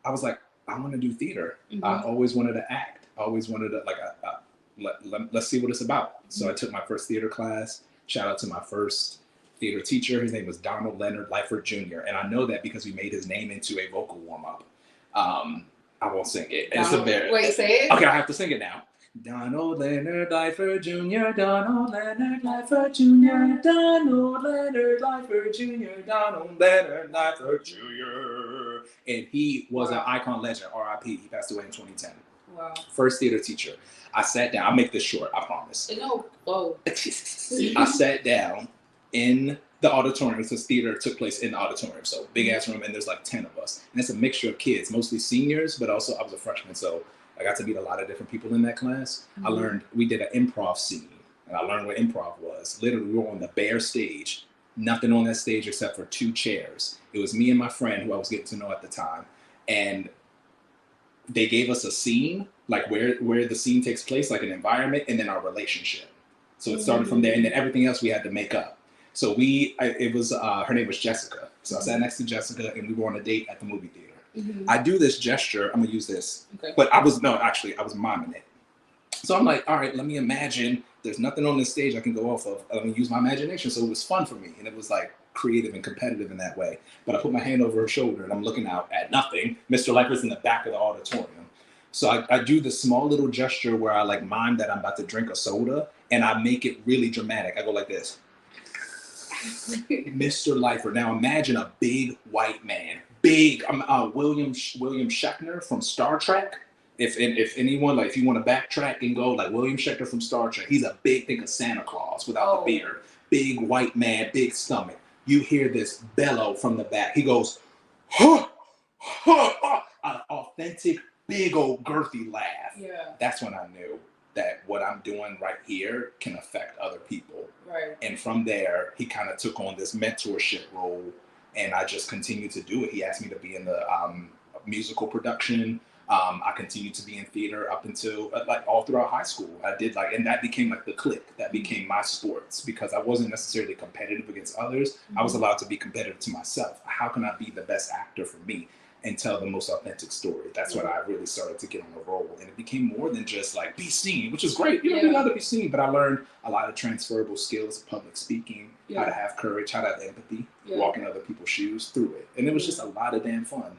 I was like, I want to do theater. I Mm-hmm. always wanted to act. I always wanted to let's see what it's about. So I Mm-hmm. took my first theater class. Shout out to my first theater teacher. His name was Donald Leonard Lyford Jr. And I know that because we made his name into a vocal warm up. I won't sing it. It's a Donald, bit. wait, say it. Okay, I have to sing it now. Donald Leonard Lyford Jr., Donald Leonard Lyford Jr., Donald Leonard Lyford Jr., Donald Leonard Lyford Jr. And he was an Wow. icon legend, RIP. He passed away in 2010. Wow. First theater teacher. I sat down. I'll make this short, I promise. No. Whoa. I sat down in the auditorium because theater took place in the auditorium. So big ass room, and there's like 10 of us. And it's a mixture of kids, mostly seniors, but also I was a freshman. So I got to meet a lot of different people in that class. Mm-hmm. I learned, we did an improv scene, and I learned what improv was. Literally, we were on the bare stage, nothing on that stage except for 2 chairs. It was me and my friend who I was getting to know at the time. And they gave us a scene, like where the scene takes place, like an environment, and then our relationship. So it started from there, and then everything else we had to make up. So it was her name was Jessica. So I sat next to Jessica, and we were on a date at the movie theater. Mm-hmm. I do this gesture. I'm gonna use this, Okay. but I was miming it. So I'm like, all right, let me imagine. There's nothing on this stage I can go off of. Let me use my imagination. So it was fun for me, and it was like creative and competitive in that way. But I put my hand over her shoulder, and I'm looking out at nothing. Mr. Lyford's in the back of the auditorium. So I do this small little gesture where I like mime that I'm about to drink a soda, and I make it really dramatic. I go like this. Mr. Lyford. Now imagine a big white man. Big. William Shatner from Star Trek. If anyone, like, if you want to backtrack and go, like, William Shatner from Star Trek, he's a big thing of Santa Claus without the beard. Big white man, big stomach. You hear this bellow from the back. He goes, huh, huh, huh, an authentic, big old girthy laugh. Yeah. That's when I knew that what I'm doing right here can affect other people. Right. And from there, he kind of took on this mentorship role, and I just continued to do it. He asked me to be in the musical production. I continued to be in theater up until like all throughout high school. I did and that became like the clique. That became my sports because I wasn't necessarily competitive against others. Mm-hmm. I was allowed to be competitive to myself. How can I be the best actor for me and tell the most authentic story? That's when I really started to get on the roll, and it became more than just like be seen, which is great. You're allowed to be seen, but I learned a lot of transferable skills, public speaking, how to have courage, how to have empathy, walk in other people's shoes through it, and it was just a lot of damn fun.